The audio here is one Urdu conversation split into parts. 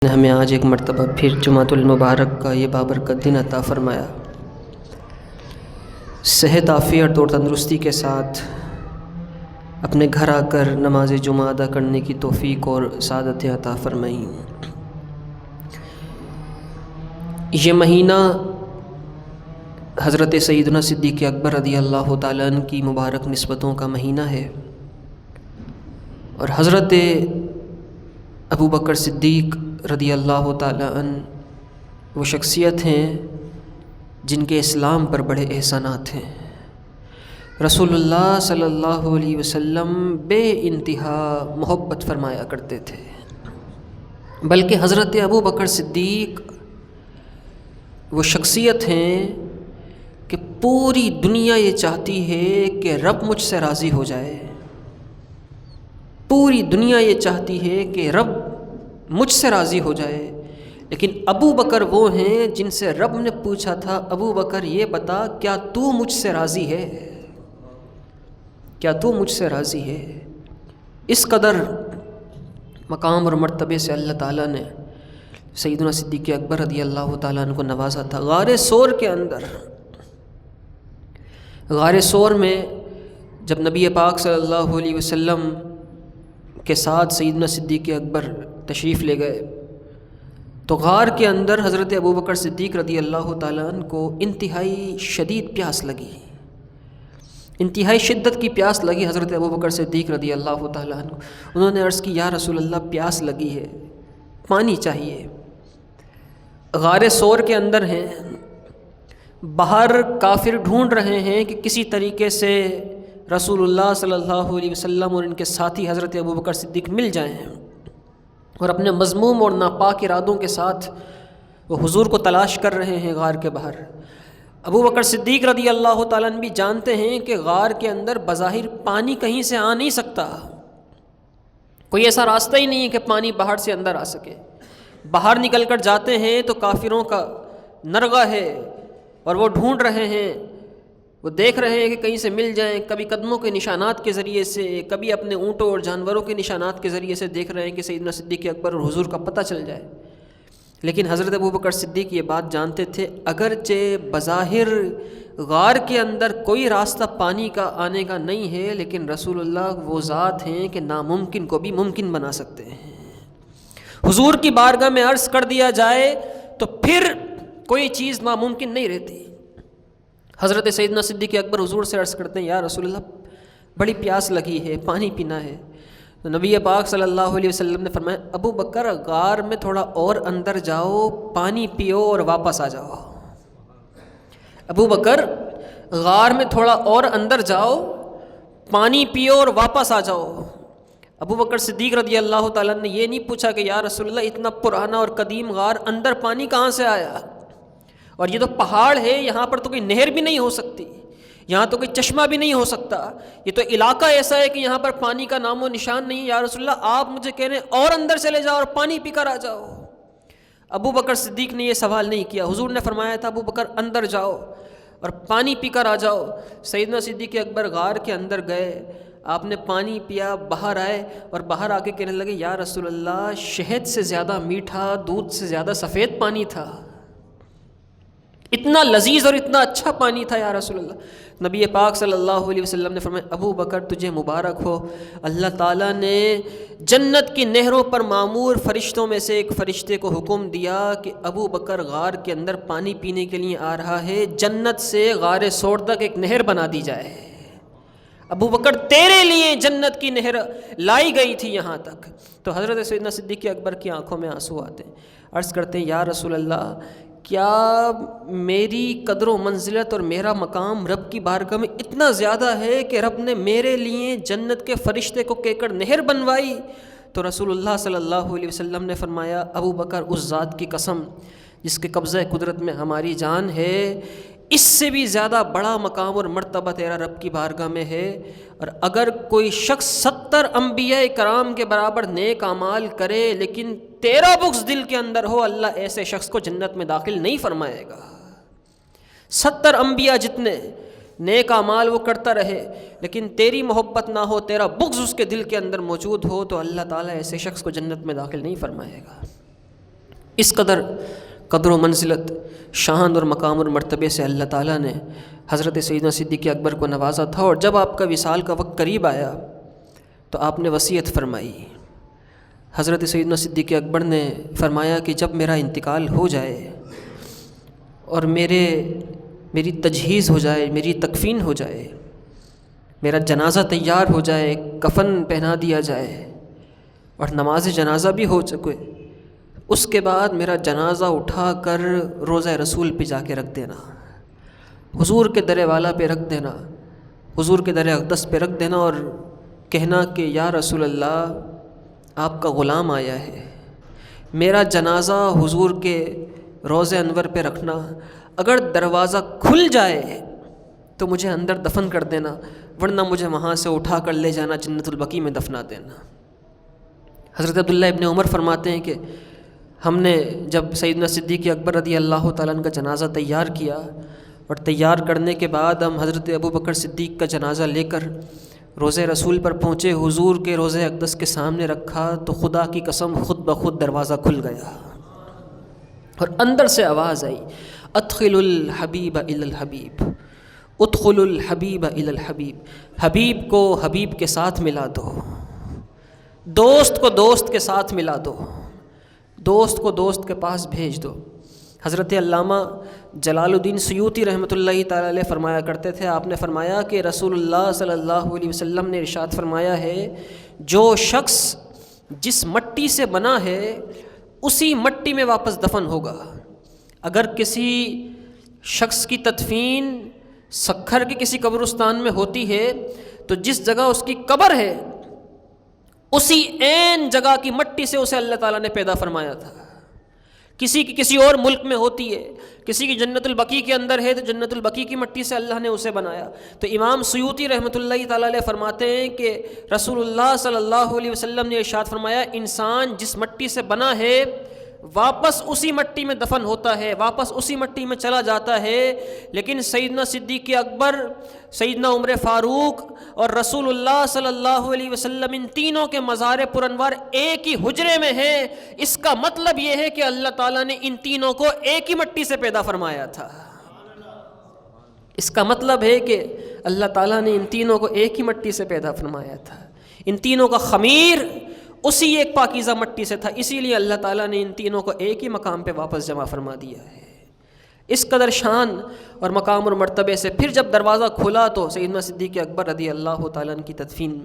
نے ہمیں آج ایک مرتبہ پھر جمعۃ المبارک کا یہ بابرکت دن عطا فرمایا۔ صحت عافیت اور تندرستی کے ساتھ اپنے گھر آ کر نماز جمعہ ادا کرنے کی توفیق اور سعادتیں عطا فرمائیں۔ یہ مہینہ حضرت سیدنا صدیق اکبر رضی اللہ تعالیٰ عنہ کی مبارک نسبتوں کا مہینہ ہے، اور حضرت ابو بکر صدیق رضی اللہ تعالیٰ عنہ وہ شخصیت ہیں جن کے اسلام پر بڑے احسانات ہیں۔ رسول اللہ صلی اللہ علیہ وسلم بے انتہا محبت فرمایا کرتے تھے، بلکہ حضرت ابو بکر صدیق وہ شخصیت ہیں کہ پوری دنیا یہ چاہتی ہے کہ رب مجھ سے راضی ہو جائے، پوری دنیا یہ چاہتی ہے کہ رب مجھ سے راضی ہو جائے، لیکن ابو بکر وہ ہیں جن سے رب نے پوچھا تھا، ابو بکر یہ بتا کیا تو مجھ سے راضی ہے، کیا تو مجھ سے راضی ہے؟ اس قدر مقام اور مرتبے سے اللہ تعالیٰ نے سیدنا صدیق اکبر رضی اللہ تعالیٰ عنہ کو نوازا تھا۔ غار ثور کے اندر، غار ثور میں جب نبی پاک صلی اللہ علیہ وسلم کے ساتھ سیدنا صدیق اکبر تشریف لے گئے تو غار کے اندر حضرت ابو بکر صدیق رضی اللہ تعالیٰ عنہ کو انتہائی شدید پیاس لگی، انتہائی شدت کی پیاس لگی حضرت ابو بکر صدیق رضی اللہ تعالیٰ عنہ کو۔ انہوں نے عرض کی، یا رسول اللہ پیاس لگی ہے، پانی چاہیے۔ غار ثور کے اندر ہیں، باہر کافر ڈھونڈ رہے ہیں کہ کسی طریقے سے رسول اللہ صلی اللہ علیہ وسلم اور ان کے ساتھی حضرت ابو بکر صدیق مل جائیں، اور اپنے مذموم اور ناپاک ارادوں کے ساتھ وہ حضور کو تلاش کر رہے ہیں غار کے باہر۔ ابو بکر صدیق رضی اللہ تعالیٰ عنہ بھی جانتے ہیں کہ غار کے اندر بظاہر پانی کہیں سے آ نہیں سکتا، کوئی ایسا راستہ ہی نہیں ہے کہ پانی باہر سے اندر آ سکے۔ باہر نکل کر جاتے ہیں تو کافروں کا نرغہ ہے اور وہ ڈھونڈ رہے ہیں، وہ دیکھ رہے ہیں کہ کہیں سے مل جائیں، کبھی قدموں کے نشانات کے ذریعے سے، کبھی اپنے اونٹوں اور جانوروں کے نشانات کے ذریعے سے دیکھ رہے ہیں کہ سیدنا صدیق اکبر اور حضور کا پتہ چل جائے۔ لیکن حضرت ابو بکر صدیق یہ بات جانتے تھے، اگرچہ بظاہر غار کے اندر کوئی راستہ پانی کا آنے کا نہیں ہے، لیکن رسول اللہ وہ ذات ہیں کہ ناممکن کو بھی ممکن بنا سکتے ہیں۔ حضور کی بارگاہ میں عرض کر دیا جائے تو پھر کوئی چیز ناممکن نہیں رہتی۔ حضرت سیدنا صدیق اکبر حضور سے عرض کرتے ہیں، یا رسول اللہ بڑی پیاس لگی ہے، پانی پینا ہے۔ تو نبی پاک صلی اللہ علیہ وسلم نے فرمایا، ابو بکر غار میں تھوڑا اور اندر جاؤ، پانی پیو اور واپس آ جاؤ۔ ابو بکر غار میں تھوڑا اور اندر جاؤ، پانی پیو اور واپس آ جاؤ۔ ابو بکر صدیق رضی اللہ تعالیٰ نے یہ نہیں پوچھا کہ یا رسول اللہ اتنا پرانا اور قدیم غار، اندر پانی کہاں سے آیا؟ اور یہ تو پہاڑ ہے، یہاں پر تو کوئی نہر بھی نہیں ہو سکتی، یہاں تو کوئی چشمہ بھی نہیں ہو سکتا، یہ تو علاقہ ایسا ہے کہ یہاں پر پانی کا نام و نشان نہیں۔ یا رسول اللہ آپ مجھے کہہ رہے ہیں اور اندر چلے جاؤ اور پانی پی کر آ جاؤ۔ ابو بکر صدیق نے یہ سوال نہیں کیا، حضور نے فرمایا تھا ابو بکر اندر جاؤ اور پانی پی کر آ جاؤ۔ سیدنا صدیق اکبر غار کے اندر گئے، آپ نے پانی پیا، باہر آئے اور باہر آ کے کہنے لگے، یا رسول اللہ شہد سے زیادہ میٹھا، دودھ سے زیادہ سفید پانی تھا، اتنا لذیذ اور اتنا اچھا پانی تھا یا رسول اللہ۔ نبی پاک صلی اللہ علیہ وسلم نے فرمایا، ابو بکر تجھے مبارک ہو، اللہ تعالیٰ نے جنت کی نہروں پر معمور فرشتوں میں سے ایک فرشتے کو حکم دیا کہ ابو بکر غار کے اندر پانی پینے کے لیے آ رہا ہے، جنت سے غار ثور تک ایک نہر بنا دی جائے۔ ابو بکر تیرے لیے جنت کی نہر لائی گئی تھی یہاں تک۔ تو حضرت سیدنا صدیق اکبر کی آنکھوں میں آنسو آتے ہیں، عرض کرتے ہیں، یا رسول اللہ کیا میری قدر و منزلت اور میرا مقام رب کی بارگاہ میں اتنا زیادہ ہے کہ رب نے میرے لیے جنت کے فرشتے کو کہہ کر نہر بنوائی؟ تو رسول اللہ صلی اللہ علیہ وسلم نے فرمایا، ابو بکر اس ذات کی قسم جس کے قبضہ قدرت میں ہماری جان ہے، اس سے بھی زیادہ بڑا مقام اور مرتبہ تیرا رب کی بارگاہ میں ہے، اور اگر کوئی شخص 70 انبیاء کرام کے برابر نیک اعمال کرے لیکن تیرا بغض دل کے اندر ہو، اللہ ایسے شخص کو جنت میں داخل نہیں فرمائے گا۔ 70 انبیاء جتنے نیک اعمال وہ کرتا رہے لیکن تیری محبت نہ ہو، تیرا بغض اس کے دل کے اندر موجود ہو، تو اللہ تعالیٰ ایسے شخص کو جنت میں داخل نہیں فرمائے گا۔ اس قدر و منزلت، شان اور مقام اور مرتبے سے اللہ تعالیٰ نے حضرت سیدنا صدیق اکبر کو نوازا تھا۔ اور جب آپ کا وصال کا وقت قریب آیا تو آپ نے وصیت فرمائی۔ حضرت سیدنا صدیق اکبر نے فرمایا کہ جب میرا انتقال ہو جائے اور میری تجہیز ہو جائے، میری تکفین ہو جائے، میرا جنازہ تیار ہو جائے، کفن پہنا دیا جائے اور نماز جنازہ بھی ہو چکے، اس کے بعد میرا جنازہ اٹھا کر روضہ رسول پہ جا کے رکھ دینا، حضور کے در والا پہ رکھ دینا، حضور کے در اقدس پہ رکھ دینا اور کہنا کہ یا رسول اللہ آپ کا غلام آیا ہے، میرا جنازہ حضور کے روضہ انور پہ رکھنا، اگر دروازہ کھل جائے تو مجھے اندر دفن کر دینا، ورنہ مجھے وہاں سے اٹھا کر لے جانا، جنت البقیع میں دفنا دینا۔ حضرت عبداللہ ابن عمر فرماتے ہیں کہ ہم نے جب سیدنا صدیق اکبر رضی اللہ تعالیٰ عنہ کا جنازہ تیار کیا اور تیار کرنے کے بعد ہم حضرت ابو بکر صدیق کا جنازہ لے کر روضہ رسول پر پہنچے، حضور کے روضہ اقدس کے سامنے رکھا تو خدا کی قسم خود بخود دروازہ کھل گیا اور اندر سے آواز آئی، ادخلوا الحبیب الی الحبیب، ادخلوا الحبیب الی الحبیب، حبیب کو حبیب کے ساتھ ملا دو، دوست کو دوست کے ساتھ ملا دو، دوست کو دوست کے پاس بھیج دو۔ حضرت علامہ جلال الدین سیوطی رحمۃ اللہ تعالی علیہ فرمایا کرتے تھے، آپ نے فرمایا کہ رسول اللہ صلی اللہ علیہ وسلم نے ارشاد فرمایا ہے، جو شخص جس مٹی سے بنا ہے اسی مٹی میں واپس دفن ہوگا۔ اگر کسی شخص کی تدفین سکھر کے کسی قبرستان میں ہوتی ہے تو جس جگہ اس کی قبر ہے اسی عین جگہ کی مٹی سے اسے اللہ تعالیٰ نے پیدا فرمایا تھا۔ کسی کی کسی اور ملک میں ہوتی ہے، کسی کی جنت البقیع کے اندر ہے تو جنت البقیع کی مٹی سے اللہ نے اسے بنایا۔ تو امام سیوطی رحمۃ اللہ تعالیٰ علیہ فرماتے ہیں کہ رسول اللہ صلی اللہ علیہ وسلم نے ارشاد فرمایا، انسان جس مٹی سے بنا ہے واپس اسی مٹی میں دفن ہوتا ہے، واپس اسی مٹی میں چلا جاتا ہے۔ لیکن سیدنا صدیق اکبر، سیدنا عمر فاروق اور رسول اللہ صلی اللہ علیہ وسلم ان تینوں کے مزار پرانوار ایک ہی حجرے میں ہیں۔ اس کا مطلب یہ ہے کہ اللہ تعالیٰ نے ان تینوں کو ایک ہی مٹی سے پیدا فرمایا تھا۔ اس کا مطلب ہے کہ اللہ تعالیٰ نے ان تینوں کو ایک ہی مٹی سے پیدا فرمایا تھا۔ ان تینوں کا خمیر اسی ایک پاکیزہ مٹی سے تھا، اسی لیے اللہ تعالیٰ نے ان تینوں کو ایک ہی مقام پہ واپس جمع فرما دیا ہے۔ اس قدر شان اور مقام اور مرتبے سے پھر جب دروازہ کھلا تو سیدنا صدیق اکبر رضی اللہ تعالیٰ عنہ کی تدفین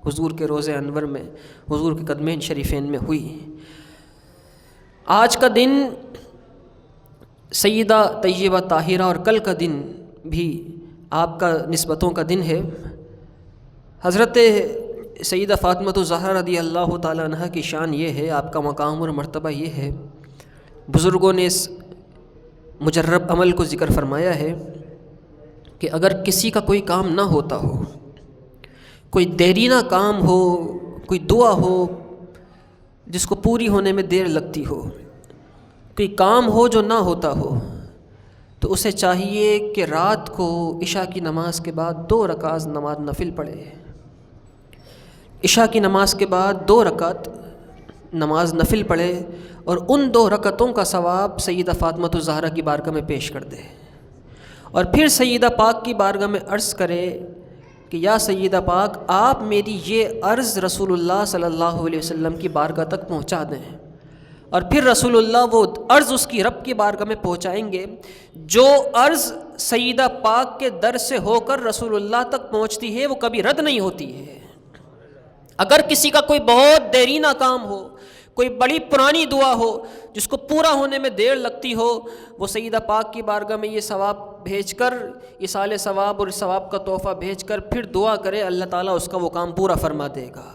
حضور کے روضہ انور میں، حضور کے قدمین شریفین میں ہوئی۔ آج کا دن سیدہ طیبہ طاہرہ اور کل کا دن بھی آپ کا نسبتوں کا دن ہے۔ حضرت سیدہ فاطمہ الزہرا رضی اللہ تعالیٰ عنہ کی شان یہ ہے، آپ کا مقام اور مرتبہ یہ ہے، بزرگوں نے اس مجرب عمل کو ذکر فرمایا ہے کہ اگر کسی کا کوئی کام نہ ہوتا ہو، کوئی دیرینہ کام ہو، کوئی دعا ہو جس کو پوری ہونے میں دیر لگتی ہو، کوئی کام ہو جو نہ ہوتا ہو، تو اسے چاہیے کہ رات کو عشاء کی نماز کے بعد 2 رکعت نماز نفل پڑھے۔ عشاء کی نماز کے بعد 2 رکعت نماز نفل پڑھے اور ان 2 رکعتوں کا ثواب سیدہ فاطمہ الزہرا کی بارگاہ میں پیش کر دے، اور پھر سیدہ پاک کی بارگاہ میں عرض کرے کہ یا سیدہ پاک، آپ میری یہ عرض رسول اللہ صلی اللہ علیہ وسلم کی بارگاہ تک پہنچا دیں، اور پھر رسول اللہ وہ عرض اس کی رب کی بارگاہ میں پہنچائیں گے۔ جو عرض سیدہ پاک کے در سے ہو کر رسول اللہ تک پہنچتی ہے وہ کبھی رد نہیں ہوتی ہے۔ اگر کسی کا کوئی بہت دیرینہ کام ہو، کوئی بڑی پرانی دعا ہو جس کو پورا ہونے میں دیر لگتی ہو، وہ سیدہ پاک کی بارگاہ میں یہ ثواب بھیج کر، ایصال ثواب اور ثواب کا تحفہ بھیج کر پھر دعا کرے، اللہ تعالیٰ اس کا وہ کام پورا فرما دے گا،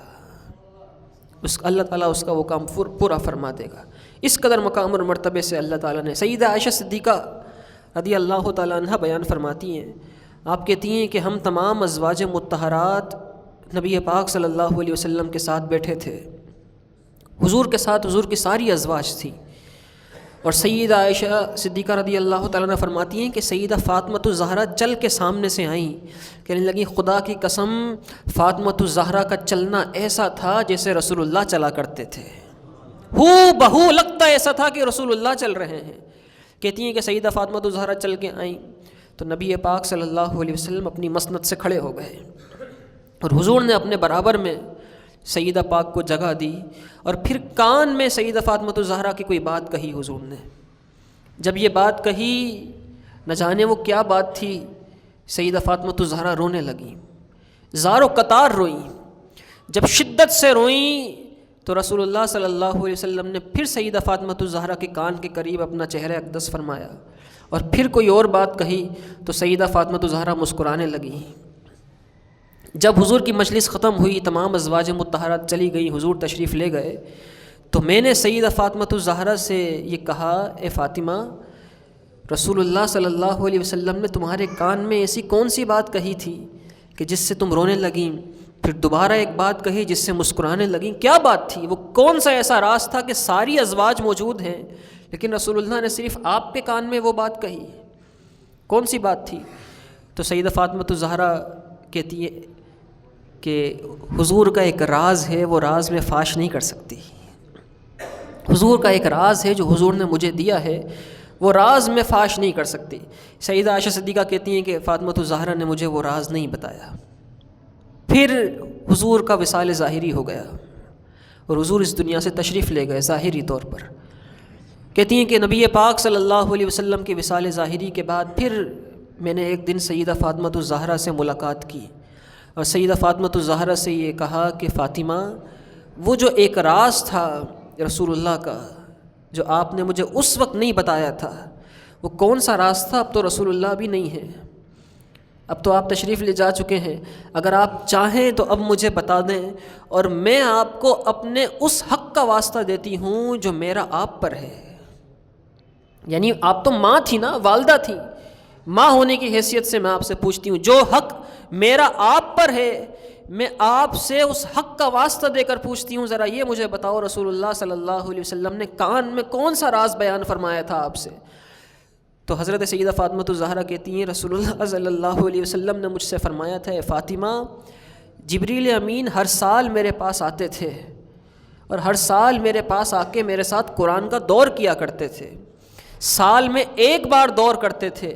اللہ تعالیٰ اس کا وہ کام پورا فرما دے گا۔ اس قدر مقام اور مرتبے سے اللہ تعالیٰ نے سیدہ عائشہ صدیقہ رضی اللہ تعالیٰ عنہ بیان فرماتی ہیں، آپ کہتی ہیں کہ ہم تمام ازواج مطہرات نبی پاک صلی اللہ علیہ وسلم کے ساتھ بیٹھے تھے، حضور کے ساتھ حضور کی ساری ازواج تھیں، اور سیدہ عائشہ صدیقہ رضی اللہ تعالیٰ عنہ فرماتی ہیں کہ سیدہ فاطمہ الزہرا چل کے سامنے سے آئیں، کہنے لگی خدا کی قسم فاطمہ الزہرا کا چلنا ایسا تھا جیسے رسول اللہ چلا کرتے تھے، ہو بہو لگتا ایسا تھا کہ رسول اللہ چل رہے ہیں۔ کہتی ہیں کہ سیدہ فاطمہ الزہرا چل کے آئیں تو نبی پاک صلی اللہ علیہ وسلم اپنی مسند سے کھڑے ہو گئے اور حضور نے اپنے برابر میں سیدہ پاک کو جگہ دی، اور پھر کان میں سیدہ فاطمہ الزہرا کی کوئی بات کہی حضور نے۔ جب یہ بات کہی، نہ جانے وہ کیا بات تھی، سیدہ فاطمہ الزہرا رونے لگیں، زار و قطار روئیں۔ جب شدت سے روئیں تو رسول اللہ صلی اللہ علیہ وسلم نے پھر سیدہ فاطمہ الزہرا کے کان کے قریب اپنا چہرہ اقدس فرمایا، اور پھر کوئی اور بات کہی تو سیدہ فاطمہ الزہرا مسکرانے لگیں۔ جب حضور کی مجلس ختم ہوئی، تمام ازواج مطہرات چلی گئیں، حضور تشریف لے گئے، تو میں نے سیدہ فاطمہ الزہرا سے یہ کہا، اے فاطمہ، رسول اللہ صلی اللہ علیہ وسلم نے تمہارے کان میں ایسی کون سی بات کہی تھی کہ جس سے تم رونے لگیں، پھر دوبارہ ایک بات کہی جس سے مسکرانے لگیں؟ کیا بات تھی؟ وہ کون سا ایسا راز تھا کہ ساری ازواج موجود ہیں لیکن رسول اللہ نے صرف آپ کے کان میں وہ بات کہی؟ کون سی بات تھی؟ تو سیدہ فاطمہ الزہرا کہتی ہے کہ حضور کا ایک راز ہے، وہ راز میں فاش نہیں کر سکتی۔ حضور کا ایک راز ہے جو حضور نے مجھے دیا ہے، وہ راز میں فاش نہیں کر سکتی۔ سیدہ عائشہ صدیقہ کہتی ہیں کہ فاطمہ الزہرا نے مجھے وہ راز نہیں بتایا۔ پھر حضور کا وصال ظاہری ہو گیا اور حضور اس دنیا سے تشریف لے گئے ظاہری طور پر۔ کہتی ہیں کہ نبی پاک صلی اللہ علیہ وسلم کے وصال ظاہری کے بعد پھر میں نے ایک دن سیدہ فاطمہ الزہرا سے ملاقات کی، اور سیدہ فاطمہ الزہرا سے یہ کہا کہ فاطمہ، وہ جو ایک راز تھا رسول اللہ کا جو آپ نے مجھے اس وقت نہیں بتایا تھا، وہ کون سا راز تھا؟ اب تو رسول اللہ بھی نہیں ہے، اب تو آپ تشریف لے جا چکے ہیں، اگر آپ چاہیں تو اب مجھے بتا دیں، اور میں آپ کو اپنے اس حق کا واسطہ دیتی ہوں جو میرا آپ پر ہے۔ یعنی آپ تو ماں تھی نا، والدہ تھی، ماں ہونے کی حیثیت سے میں آپ سے پوچھتی ہوں، جو حق میرا آپ پر ہے میں آپ سے اس حق کا واسطہ دے کر پوچھتی ہوں، ذرا یہ مجھے بتاؤ رسول اللہ صلی اللہ علیہ وسلم نے کان میں کون سا راز بیان فرمایا تھا آپ سے؟ تو حضرت سیدہ فاطمہ الزہرا کہتی ہیں رسول اللہ صلی اللہ علیہ وسلم نے مجھ سے فرمایا تھا، اے فاطمہ، جبریل امین ہر سال میرے پاس آتے تھے اور ہر سال میرے پاس آ کے میرے ساتھ قرآن کا دور کیا کرتے تھے، سال میں ایک بار دور کرتے تھے،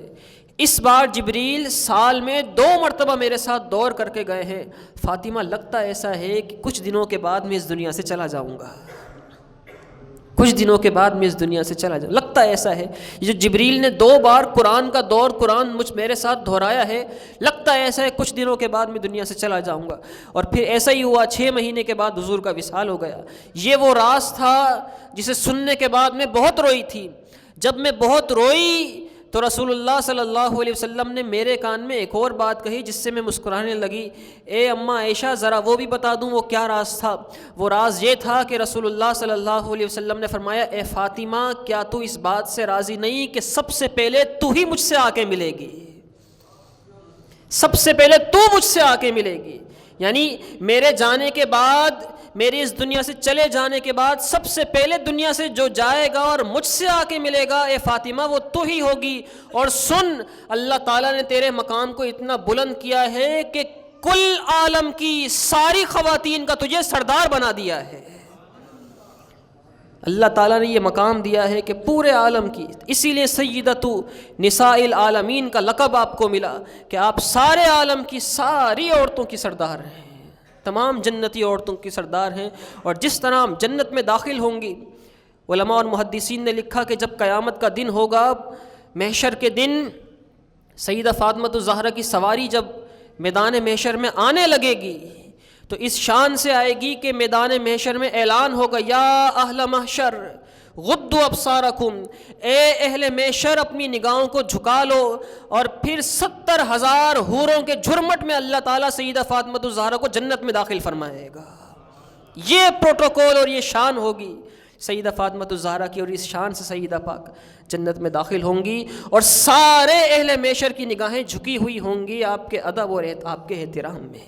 اس بار جبریل سال میں 2 مرتبہ میرے ساتھ دور کر کے گئے ہیں۔ فاطمہ، لگتا ایسا ہے کہ کچھ دنوں کے بعد میں اس دنیا سے چلا جاؤں گا، کچھ دنوں کے بعد میں اس دنیا سے چلا جاؤں، لگتا ایسا ہے جو جبریل نے 2 بار قرآن کا دور قرآن میرے ساتھ دہرایا ہے، لگتا ایسا ہے کچھ دنوں کے بعد میں دنیا سے چلا جاؤں گا۔ اور پھر ایسا ہی ہوا، 6 مہینے کے بعد حضور کا وصال ہو گیا۔ یہ وہ راز تھا جسے سننے کے بعد میں بہت روئی تھی۔ جب میں بہت روئی تو رسول اللہ صلی اللہ علیہ وسلم نے میرے کان میں ایک اور بات کہی جس سے میں مسکرانے لگی، اے اماں عائشہ، ذرا وہ بھی بتا دوں وہ کیا راز تھا؟ وہ راز یہ تھا کہ رسول اللہ صلی اللہ علیہ وسلم نے فرمایا، اے فاطمہ، کیا تو اس بات سے راضی نہیں کہ سب سے پہلے تو ہی مجھ سے آ کے ملے گی، سب سے پہلے تو مجھ سے آ کے ملے گی؟ یعنی میرے جانے کے بعد، میری اس دنیا سے چلے جانے کے بعد سب سے پہلے دنیا سے جو جائے گا اور مجھ سے آ کے ملے گا، اے فاطمہ، وہ تو ہی ہوگی۔ اور سن، اللہ تعالیٰ نے تیرے مقام کو اتنا بلند کیا ہے کہ کل عالم کی ساری خواتین کا تجھے سردار بنا دیا ہے۔ اللہ تعالیٰ نے یہ مقام دیا ہے کہ پورے عالم کی، اسی لیے سیدۃ نساء العالمین کا لقب آپ کو ملا کہ آپ سارے عالم کی ساری عورتوں کی سردار ہیں، تمام جنتی عورتوں کی سردار ہیں۔ اور جس طرح ہم جنت میں داخل ہوں گی، علماء اور محدثین نے لکھا کہ جب قیامت کا دن ہوگا، محشر کے دن، سیدہ فاطمہ الزہرا کی سواری جب میدان محشر میں آنے لگے گی تو اس شان سے آئے گی کہ میدان محشر میں اعلان ہوگا، یا اہل محشر غضوا ابصارکم، اے اہل محشر اپنی نگاہوں کو جھکا لو۔ اور پھر 70,000 حوروں کے جھرمٹ میں اللہ تعالیٰ سیدہ فاطمہ الزہرا کو جنت میں داخل فرمائے گا۔ یہ پروٹوکول اور یہ شان ہوگی سیدہ فاطمہ الزہرا کی، اور اس شان سے سیدہ پاک جنت میں داخل ہوں گی، اور سارے اہل محشر کی نگاہیں جھکی ہوئی ہوں گی آپ کے ادب اور آپ کے احترام میں۔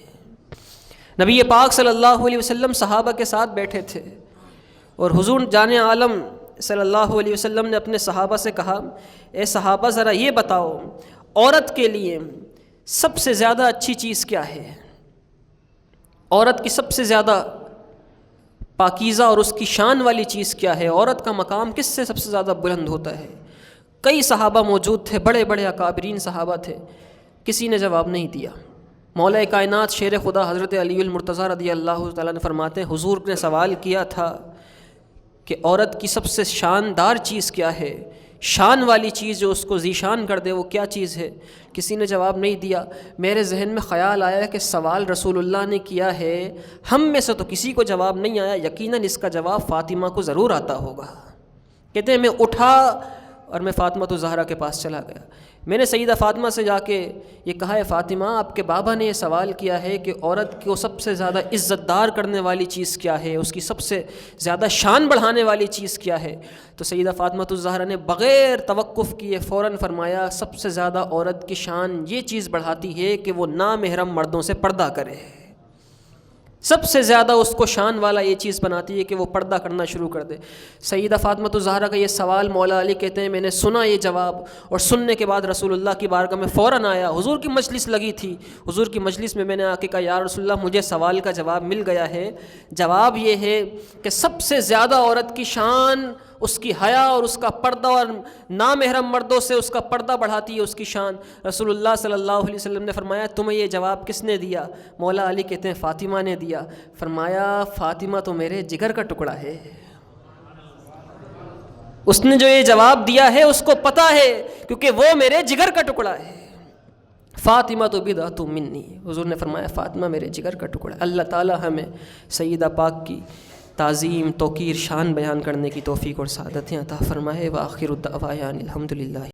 نبی پاک صلی اللہ علیہ وسلم صحابہ کے ساتھ بیٹھے تھے، اور حضور جان عالم صلی اللہ علیہ وسلم نے اپنے صحابہ سے کہا، اے صحابہ، ذرا یہ بتاؤ، عورت کے لیے سب سے زیادہ اچھی چیز کیا ہے؟ عورت کی سب سے زیادہ پاکیزہ اور اس کی شان والی چیز کیا ہے، عورت کا مقام کس سے سب سے زیادہ بلند ہوتا ہے؟ کئی صحابہ موجود تھے، بڑے بڑے اکابرین صحابہ تھے، کسی نے جواب نہیں دیا۔ مولا کائنات شیر خدا حضرت علی المرتضیٰ رضی اللہ تعالیٰ نے فرماتے ہیں حضور نے سوال کیا تھا کہ عورت کی سب سے شاندار چیز کیا ہے، شان والی چیز جو اس کو ذیشان کر دے وہ کیا چیز ہے؟ کسی نے جواب نہیں دیا۔ میرے ذہن میں خیال آیا کہ سوال رسول اللہ نے کیا ہے، ہم میں سے تو کسی کو جواب نہیں آیا، یقیناً اس کا جواب فاطمہ کو ضرور آتا ہوگا۔ کہتے ہیں میں اٹھا اور میں فاطمہ الزہرا کے پاس چلا گیا۔ میں نے سیدہ فاطمہ سے جا کے یہ کہا ہے فاطمہ آپ کے بابا نے یہ سوال کیا ہے کہ عورت کو سب سے زیادہ عزت دار کرنے والی چیز کیا ہے، اس کی سب سے زیادہ شان بڑھانے والی چیز کیا ہے؟ تو سیدہ فاطمہ الزہرا نے بغیر توقف کیے فوراً فرمایا سب سے زیادہ عورت کی شان یہ چیز بڑھاتی ہے کہ وہ نامحرم مردوں سے پردہ کرے۔ سب سے زیادہ اس کو شان والا یہ چیز بناتی ہے کہ وہ پردہ کرنا شروع کر دے۔ سیدہ فاطمہ الزہرا کا یہ سوال مولا علی کہتے ہیں میں نے سنا یہ جواب، اور سننے کے بعد رسول اللہ کی بارگاہ میں فوراً آیا۔ حضور کی مجلس لگی تھی، حضور کی مجلس میں نے آ کے کہا یا رسول اللہ مجھے سوال کا جواب مل گیا ہے۔ جواب یہ ہے کہ سب سے زیادہ عورت کی شان اس کی حیا اور اس کا پردہ، اور نامحرم مردوں سے اس کا پردہ بڑھاتی ہے اس کی شان۔ رسول اللہ صلی اللہ علیہ وسلم نے فرمایا تمہیں یہ جواب کس نے دیا؟ مولا علی کہتے ہیں فاطمہ نے دیا۔ فرمایا فاطمہ تو میرے جگر کا ٹکڑا ہے، اس نے جو یہ جواب دیا ہے اس کو پتہ ہے کیونکہ وہ میرے جگر کا ٹکڑا ہے۔ فاطمہ تو بضعۃ منی، حضور نے فرمایا فاطمہ میرے جگر کا ٹکڑا ہے۔ اللہ تعالی ہمیں سیدہ پاک کی تعظیم، توقیر، شان بیان کرنے کی توفیق اور سعادتیں عطا فرمائے۔ وآخر الدعوانا الحمدللہ۔